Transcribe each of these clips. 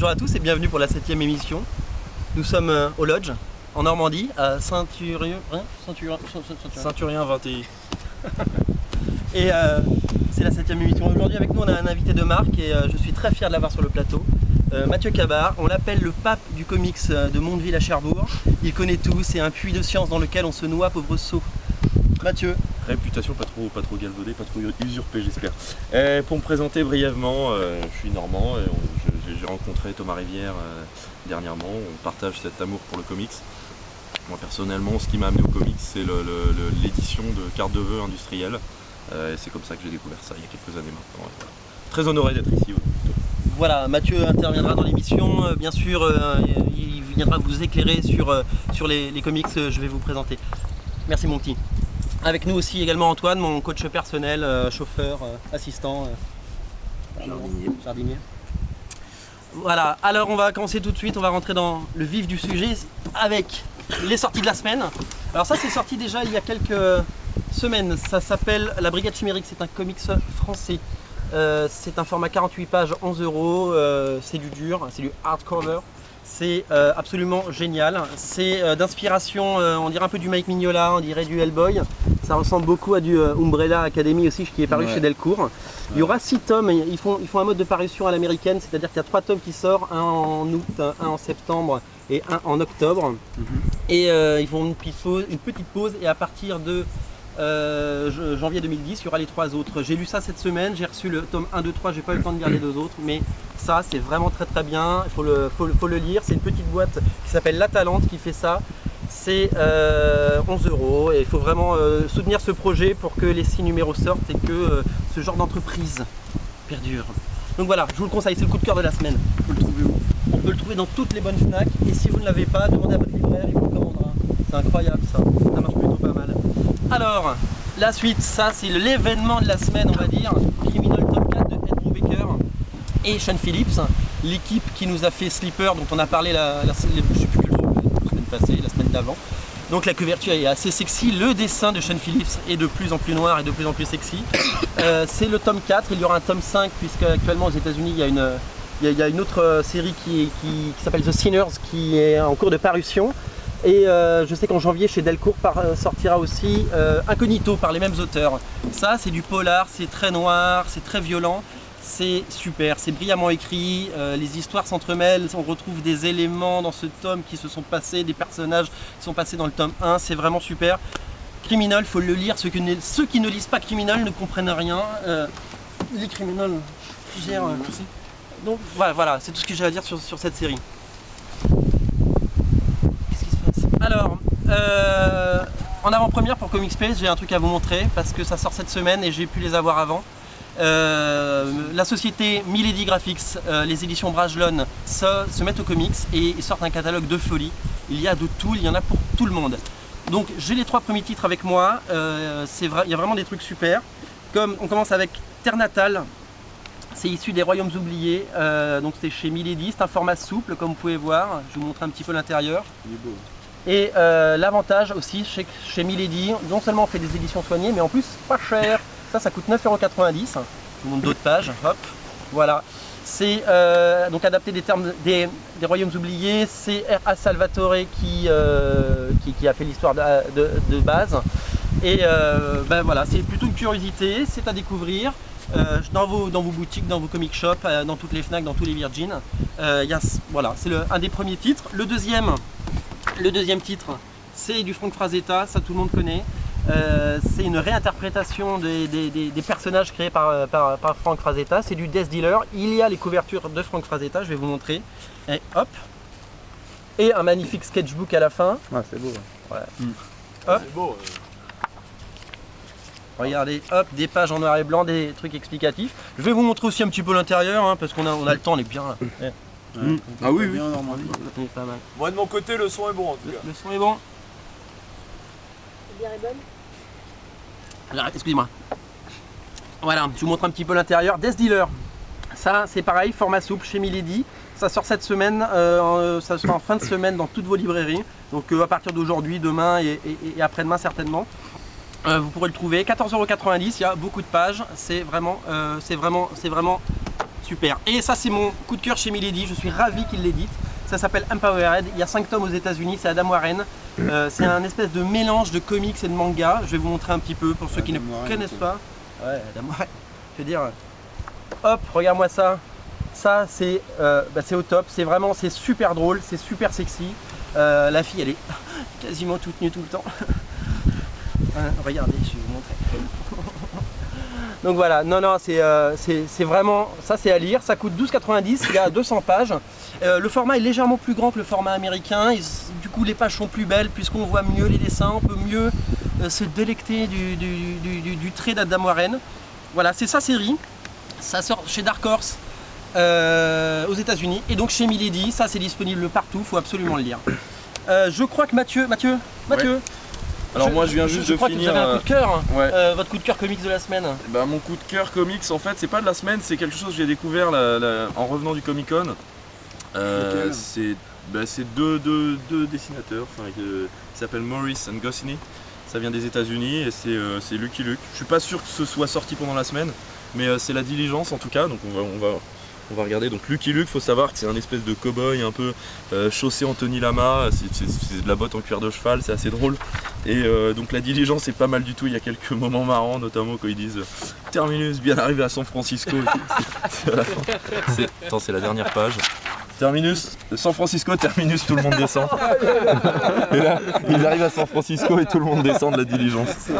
Bonjour à tous et bienvenue pour la 7e émission. Nous sommes au Lodge, en Normandie, à Saint-Urien 21. Et c'est la 7e émission. Aujourd'hui avec nous on a un invité de marque et je suis très fier de l'avoir sur le plateau. Mathieu Cabard, on l'appelle le pape du comics de Mondeville à Cherbourg. Il connaît tout, c'est un puits de science dans lequel on se noie pauvre sot. Mathieu. Réputation pas trop galvaudée, pas trop usurpée j'espère. Pour me présenter brièvement, je suis normand, j'ai rencontré Thomas Rivière dernièrement, on partage cet amour pour le comics. Moi personnellement, ce qui m'a amené au comics, c'est l'édition de cartes de vœux industrielles. C'est comme ça que j'ai découvert ça il y a quelques années maintenant. Voilà. Très honoré d'être ici. Voilà, Mathieu interviendra dans l'émission, bien sûr, il viendra vous éclairer sur les comics que je vais vous présenter. Merci mon petit. Avec nous aussi également Antoine, mon coach personnel, chauffeur, assistant, jardinier. Voilà, alors on va commencer tout de suite, on va rentrer dans le vif du sujet avec les sorties de la semaine. Alors ça c'est sorti déjà il y a quelques semaines, ça s'appelle La Brigade Chimérique, c'est un comics français. C'est un format 48 pages, 11 €, c'est du dur, c'est du hardcover. C'est absolument génial, c'est d'inspiration, on dirait un peu du Mike Mignola, on dirait du Hellboy. Ça ressemble beaucoup à du Umbrella Academy aussi, qui est paru chez Delcourt. Il y aura 6 tomes, ils font un mode de parution à l'américaine, c'est-à-dire qu'il y a 3 tomes qui sortent, un en août, un en septembre et un en octobre. Et ils font une petite pause et à partir de janvier 2010, il y aura les 3 autres. J'ai lu ça cette semaine, j'ai reçu le tome 1, 2, 3, j'ai pas eu le temps de lire les 2 autres, mais ça c'est vraiment très bien, il faut le lire. C'est une petite boîte qui s'appelle La Talente qui fait ça. C'est 11 € et il faut vraiment soutenir ce projet pour que les 6 numéros sortent et que ce genre d'entreprise perdure. Donc voilà, je vous le conseille, c'est le coup de cœur de la semaine. Vous le trouvez où? On peut le trouver dans toutes les bonnes Fnac et si vous ne l'avez pas, demandez à votre libraire, il vous le commandera. C'est incroyable ça marche plutôt pas mal. Alors, la suite, ça c'est l'événement de la semaine on va dire. Criminal Tome 4 de Ed Brubaker et Sean Phillips, l'équipe qui nous a fait Sleeper dont on a parlé la semaine passée, la semaine d'avant. Donc la couverture est assez sexy, le dessin de Sean Phillips est de plus en plus noir et de plus en plus sexy. C'est le tome 4, il y aura un tome 5 puisque actuellement aux États-Unis il y a une autre série qui s'appelle The Sinners qui est en cours de parution. Et je sais qu'en janvier chez Delcourt sortira aussi Incognito par les mêmes auteurs. Ça c'est du polar, c'est très noir, c'est très violent. C'est super, c'est brillamment écrit, les histoires s'entremêlent, on retrouve des éléments dans ce tome qui se sont passés, des personnages qui sont passés dans le tome 1, c'est vraiment super. Criminal, il faut le lire, ceux qui ne lisent pas Criminal ne comprennent rien. Les Criminal, donc voilà, c'est tout ce que j'ai à dire sur cette série. Qu'est-ce qui se passe? Alors, en avant-première pour Comic Space, j'ai un truc à vous montrer parce que ça sort cette semaine et j'ai pu les avoir avant. La société Milady Graphics, les éditions Brajlon se mettent aux comics et ils sortent un catalogue de folie. Il y a de tout, il y en a pour tout le monde. Donc j'ai les 3 premiers titres avec moi, il y a vraiment des trucs super. Comme on commence avec Terre Natale, c'est issu des Royaumes Oubliés, donc c'est chez Milady, c'est un format souple comme vous pouvez voir, je vais vous montrer un petit peu l'intérieur. Il est beau. Et l'avantage aussi chez Milady, non seulement on fait des éditions soignées, mais en plus pas cher. Ça coûte 9,90 €. Je vous montre d'autres pages. Hop, voilà. C'est donc adapté des termes des Royaumes Oubliés. C'est R.A. Salvatore qui a fait l'histoire de base. Et ben voilà, c'est plutôt une curiosité. C'est à découvrir dans vos boutiques, dans vos comic shops, dans toutes les Fnac, dans tous les Virgin. Voilà, c'est un des premiers titres. Le deuxième titre, c'est du Frank Frazetta. Ça tout le monde connaît. C'est une réinterprétation des personnages créés par Frank Frazetta, c'est du Death Dealer, il y a les couvertures de Frank Frazetta, je vais vous montrer, et hop, et un magnifique sketchbook à la fin. Ah c'est beau. Ouais. Hop. C'est beau. Regardez, hop, des pages en noir et blanc, des trucs explicatifs. Je vais vous montrer aussi un petit peu l'intérieur, hein, parce qu'on a le temps, on est bien là. Ah oui, bien oui. Normandie. On est pas mal. Moi de mon côté le son est bon en tout cas. Le son est bon. La bière est bonne. Alors, excusez-moi. Voilà, je vous montre un petit peu l'intérieur. Death Dealer, ça c'est pareil, format souple chez Milady. Ça sort cette semaine, ça sera en fin de semaine dans toutes vos librairies. Donc à partir d'aujourd'hui, demain et après-demain certainement. Vous pourrez le trouver, 14,90 €, il y a beaucoup de pages, c'est vraiment Super. Et ça, c'est mon coup de cœur chez Milady. Je suis ravi qu'il l'édite. Ça s'appelle Empowered. Il y a 5 tomes aux États-Unis. C'est Adam Warren. C'est un espèce de mélange de comics et de manga. Je vais vous montrer un petit peu pour ceux qui ne connaissent pas. Ouais, Adam Warren. Je veux dire, hop, regarde-moi ça. Ça, c'est au top. C'est vraiment, c'est super drôle. C'est super sexy. La fille, elle est quasiment toute nue tout le temps. Regardez, je vais vous montrer. Donc voilà, non, c'est vraiment, ça c'est à lire, ça coûte 12,90, il y a 200 pages. Le format est légèrement plus grand que le format américain, du coup les pages sont plus belles puisqu'on voit mieux les dessins, on peut mieux se délecter du trait d'Adam Warren. Voilà, c'est sa série, ça sort chez Dark Horse aux États-Unis et donc chez Milady, ça c'est disponible partout, il faut absolument le lire. Je crois que Mathieu. Ouais. Alors moi je viens juste de crois finir. Que vous avez un coup de cœur, ouais. Votre coup de cœur comics de la semaine. Bah, mon coup de cœur comics en fait c'est pas de la semaine, c'est quelque chose que j'ai découvert en revenant du Comic Con. C'est deux dessinateurs, qui s'appellent Morris and Goscinny. Ça vient des États-Unis et c'est Lucky Luke. Je suis pas sûr que ce soit sorti pendant la semaine, mais c'est La Diligence en tout cas, donc on va regarder. Donc Lucky Luke, faut savoir que c'est un espèce de cow-boy un peu chaussé Anthony Lama, c'est de la botte en cuir de cheval, c'est assez drôle. Et donc La Diligence c'est pas mal du tout, il y a quelques moments marrants, notamment quand ils disent Terminus bien arrivé à San Francisco. C'est à la fin. Attends, c'est la dernière page. Terminus, San Francisco, terminus, tout le monde descend. Et là, ils arrivent à San Francisco et tout le monde descend de La Diligence. C'est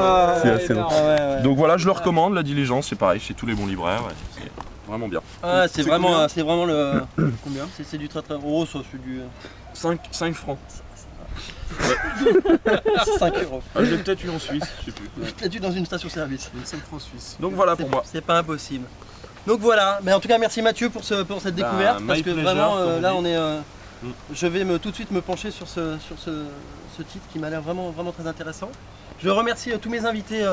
assez drôle. Ouais. Donc voilà, je le recommande, La Diligence, c'est pareil, chez tous les bons libraires. C'est vraiment bien. Ah, c'est vraiment le. Combien? C'est du très très. Oh, ça c'est du. 5 francs. 5 euros. Ah, je l'ai peut-être eu en Suisse, je sais plus. Peut-être eu dans une station-service. 5 francs suisses. Donc voilà pour moi. C'est pas impossible. Donc voilà, mais en tout cas merci Mathieu pour cette découverte parce my que pleasure, vraiment comme on là dit. on est. Je vais tout de suite me pencher sur ce titre qui m'a l'air vraiment très intéressant. Je remercie tous mes invités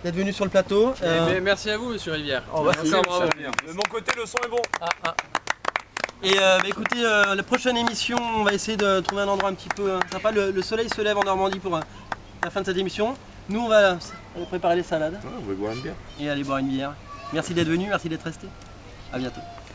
d'être venus sur le plateau. Merci à vous, monsieur Rivière. Oh, bah, Merci, bravo. De mon côté, le son est bon. Et écoutez, la prochaine émission, on va essayer de trouver un endroit un petit peu sympa. Le soleil se lève en Normandie pour la fin de cette émission. Nous, on va préparer les salades On va boire une bière. et aller boire une bière. Merci d'être venu, merci d'être resté. À bientôt.